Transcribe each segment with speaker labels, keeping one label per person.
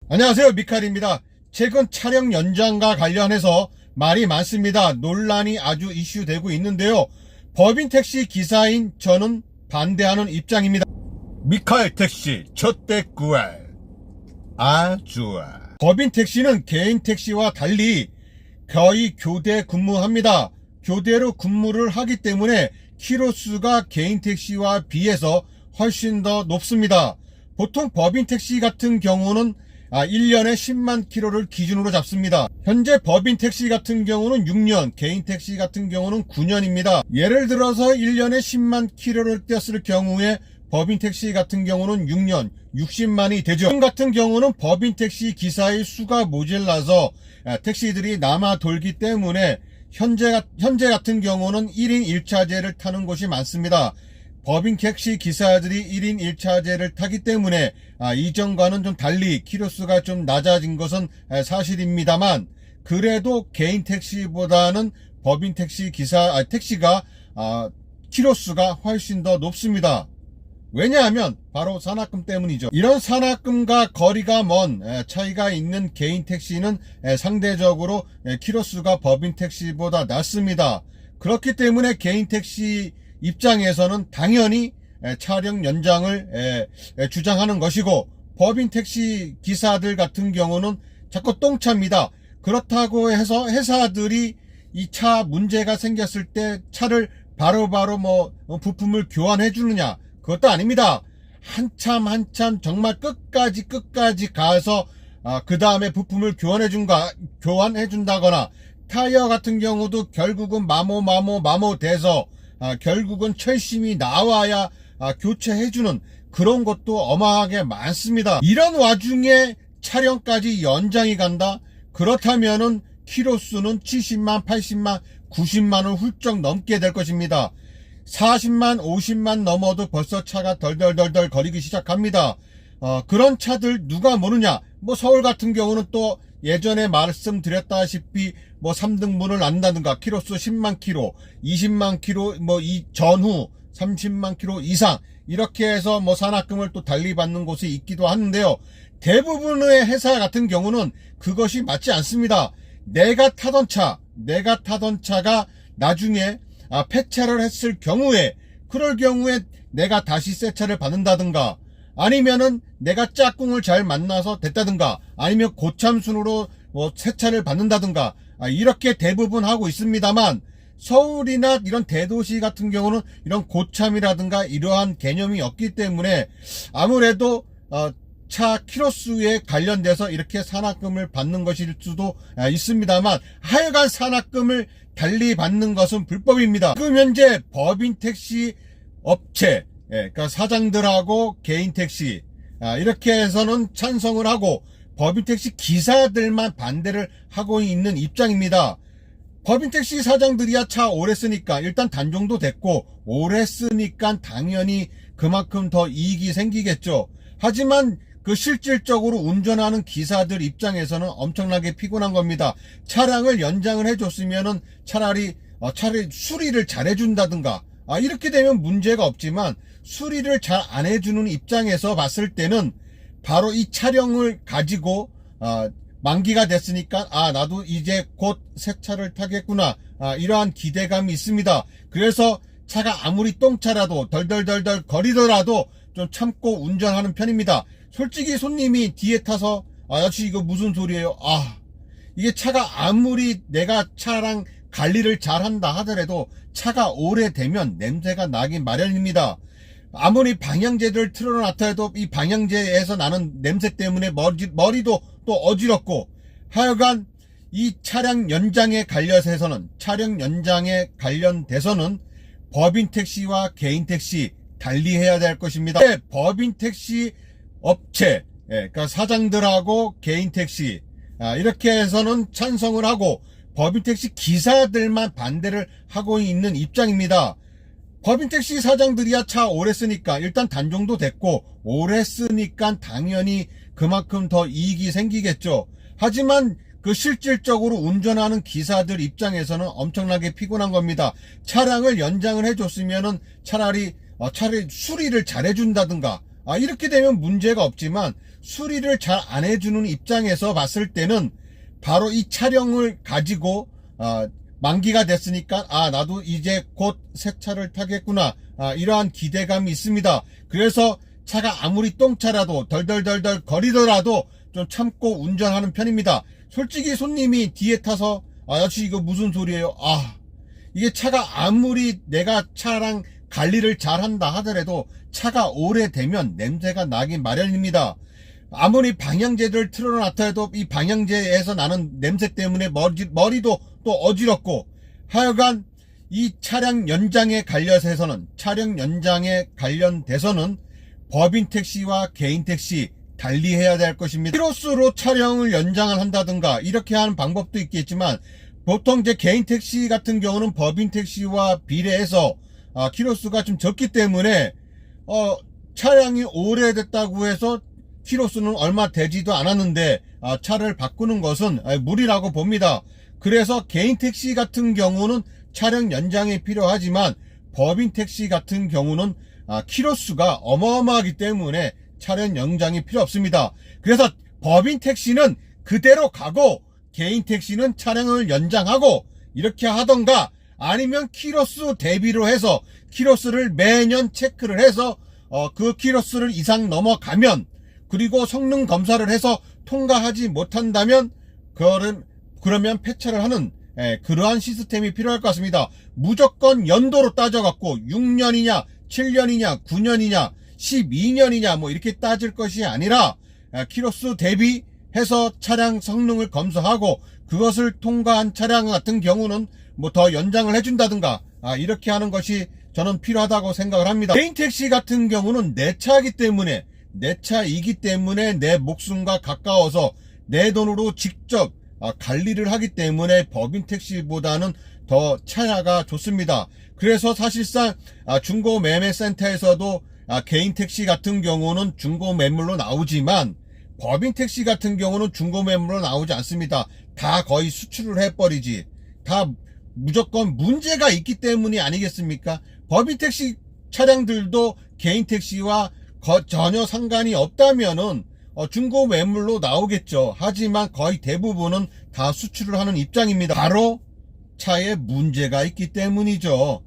Speaker 1: 안녕하세요, 미칼입니다. 최근 차량 연장과 관련해서 말이 많습니다. 논란이 아주 이슈되고 있는데요. 법인 택시 기사인 저는 반대하는 입장입니다. 미칼 택시 첫대 구할 좋아. 법인 택시는 개인 택시와 달리 거의 교대 근무합니다. 교대로 근무를 하기 때문에 키로수가 개인 택시와 비해서 훨씬 더 높습니다. 보통 법인 택시 같은 경우는 1년에 10만 킬로를 기준으로 잡습니다. 현재 법인 택시 같은 경우는 6년, 개인 택시 같은 경우는 9년입니다. 예를 들어서 1년에 10만 킬로를 떼었을 경우에 법인 택시 같은 경우는 6년, 60만이 되죠. 지금 같은 경우는 법인 택시 기사의 수가 모자라서 택시들이 남아 돌기 때문에 현재 같은 경우는 1인 1차제를 타는 곳이 많습니다. 법인 택시 기사들이 1인 1차제를 타기 때문에 이전과는 좀 달리 키로수가 좀 낮아진 것은 사실입니다만, 그래도 개인 택시보다는 법인 택시 택시가 키로수가 훨씬 더 높습니다. 왜냐하면 바로 산악금 때문이죠. 이런 산악금과 거리가 먼 차이가 있는 개인 택시는 상대적으로 키로수가 법인 택시보다 낮습니다. 그렇기 때문에 개인 택시 입장에서는 당연히 차량 연장을 주장하는 것이고, 법인 택시 기사들 같은 경우는 자꾸 똥차입니다. 그렇다고 해서 회사들이 이 차 문제가 생겼을 때 차를 바로바로 부품을 교환해 주느냐? 그것도 아닙니다. 한참 정말 끝까지 가서 그 다음에 부품을 교환해 준다거나, 타이어 같은 경우도 결국은 마모 돼서 결국은 철심이 나와야 교체해주는 그런 것도 어마하게 많습니다. 이런 와중에 차량까지 연장이 간다? 그렇다면은 키로수는 70만, 80만, 90만을 훌쩍 넘게 될 것입니다. 40만, 50만 넘어도 벌써 차가 덜덜 거리기 시작합니다. 그런 차들 누가 모르냐? 서울 같은 경우는 또 예전에 말씀드렸다시피 3등분을 난다든가, 키로수 10만 킬로, 20만 킬로, 이 전후 30만 킬로 이상, 이렇게 해서 산악금을 또 달리 받는 곳이 있기도 하는데요. 대부분의 회사 같은 경우는 그것이 맞지 않습니다. 내가 타던 차가 나중에 폐차를 했을 경우에, 그럴 경우에 내가 다시 새 차를 받는다든가, 아니면은 내가 짝꿍을 잘 만나서 됐다든가, 아니면 고참순으로 새 차를 받는다든가, 이렇게 대부분 하고 있습니다만, 서울이나 이런 대도시 같은 경우는 이런 고참이라든가 이러한 개념이 없기 때문에 아무래도 차 키로수에 관련돼서 이렇게 산악금을 받는 것일 수도 있습니다만, 하여간 산악금을 달리 받는 것은 불법입니다. 지금 현재 법인 택시 업체, 그러니까 사장들하고 개인 택시 이렇게 해서는 찬성을 하고, 법인 택시 기사들만 반대를 하고 있는 입장입니다. 법인 택시 사장들이야 차 오래 쓰니까, 일단 단종도 됐고 오래 쓰니까 당연히 그만큼 더 이익이 생기겠죠. 하지만 실질적으로 운전하는 기사들 입장에서는 엄청나게 피곤한 겁니다. 차량을 연장을 해줬으면은 차라리 수리를 잘 해준다든가, 이렇게 되면 문제가 없지만, 수리를 잘 안 해주는 입장에서 봤을 때는 바로 이 차량을 가지고 만기가 됐으니까 나도 이제 곧 새 차를 타겠구나, 이러한 기대감이 있습니다. 그래서 차가 아무리 똥차라도 덜덜 거리더라도 좀 참고 운전하는 편입니다. 솔직히 손님이 뒤에 타서 아저씨 이거 무슨 소리예요? 이게 차가 아무리 내가 차랑 관리를 잘한다 하더라도 차가 오래되면 냄새가 나긴 마련입니다. 아무리 방향제를 틀어놨다 해도 이 방향제에서 나는 냄새 때문에 머리도 또 어지럽고, 하여간 이 차량 연장에 관련돼서는 법인 택시와 개인 택시 달리해야 될 것입니다. 법인 택시 업체, 그러니까 사장들하고 개인 택시 이렇게 해서는 찬성을 하고, 법인 택시 기사들만 반대를 하고 있는 입장입니다. 법인 택시 사장들이야 차 오래 쓰니까, 일단 단종도 됐고 오래 쓰니까 당연히 그만큼 더 이익이 생기겠죠. 하지만 실질적으로 운전하는 기사들 입장에서는 엄청나게 피곤한 겁니다. 차량을 연장을 해줬으면은 차라리 수리를 잘 해준다든가, 이렇게 되면 문제가 없지만 수리를 잘 안 해주는 입장에서 봤을 때는 바로 이 차량을 가지고 만기가 됐으니까 나도 이제 곧 새 차를 타겠구나, 이러한 기대감이 있습니다. 그래서 차가 아무리 똥차라도 덜덜덜덜 거리더라도 좀 참고 운전하는 편입니다. 솔직히 손님이 뒤에 타서 아저씨 이거 무슨 소리예요? 이게 차가 아무리 내가 차랑 관리를 잘한다 하더라도 차가 오래되면 냄새가 나긴 마련입니다. 아무리 방향제를 틀어놨다 해도 이 방향제에서 나는 냄새 때문에 머리도 또 어지럽고, 하여간 이 차량 연장에 관련돼서는 법인 택시와 개인 택시 달리해야 될 것입니다. 키로수로 차량을 연장을 한다든가 이렇게 하는 방법도 있겠지만, 보통 이제 개인 택시 같은 경우는 법인 택시와 비례해서 키로수가 좀 적기 때문에 차량이 오래됐다고 해서 키로수는 얼마 되지도 않았는데 차를 바꾸는 것은 무리라고 봅니다. 그래서 개인 택시 같은 경우는 차량 연장이 필요하지만 법인 택시 같은 경우는 키로수가 어마어마하기 때문에 차량 연장이 필요 없습니다. 그래서 법인 택시는 그대로 가고 개인 택시는 차량을 연장하고 이렇게 하던가, 아니면 키로수 대비로 해서 키로수를 매년 체크를 해서 그 키로수를 이상 넘어가면, 그리고 성능 검사를 해서 통과하지 못한다면 그러면 폐차를 하는 그러한 시스템이 필요할 것 같습니다. 무조건 연도로 따져갖고 6년이냐 7년이냐 9년이냐 12년이냐 뭐 이렇게 따질 것이 아니라 키로수 대비해서 차량 성능을 검사하고 그것을 통과한 차량 같은 경우는 뭐 더 연장을 해준다든가 이렇게 하는 것이 저는 필요하다고 생각을 합니다. 개인 택시 같은 경우는 내 차이기 때문에 내 목숨과 가까워서 내 돈으로 직접 관리를 하기 때문에 법인 택시보다는 더 차야가 좋습니다. 그래서 사실상 중고 매매센터에서도 개인 택시 같은 경우는 중고 매물로 나오지만 법인 택시 같은 경우는 중고 매물로 나오지 않습니다. 다 거의 수출을 해버리지. 다 무조건 문제가 있기 때문이 아니겠습니까? 법인 택시 차량들도 개인 택시와 전혀 상관이 없다면은 중고 매물로 나오겠죠. 하지만 거의 대부분은 다 수출을 하는 입장입니다. 바로 차에 문제가 있기 때문이죠.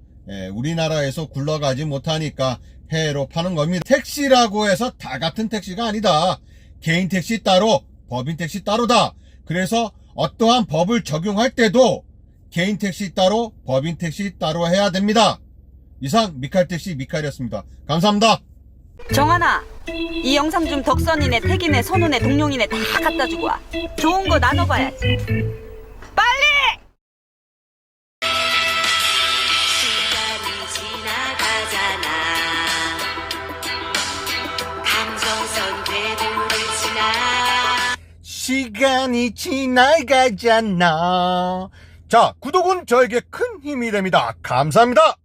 Speaker 1: 우리나라에서 굴러가지 못하니까 해외로 파는 겁니다. 택시라고 해서 다 같은 택시가 아니다. 개인 택시 따로, 법인 택시 따로다. 그래서 어떠한 법을 적용할 때도 개인 택시 따로, 법인 택시 따로 해야 됩니다. 이상 미칼택시 미칼이었습니다. 감사합니다.
Speaker 2: 정한아, 이 영상 좀 덕선이네, 태기네, 선우네, 동룡이네 다 갖다 주고 와. 좋은 거 나눠봐야지. 빨리!
Speaker 3: 시간이 지나가잖아. 감정선 궤도를 지나.
Speaker 1: 시간이 지나가잖아. 자, 구독은 저에게 큰 힘이 됩니다. 감사합니다.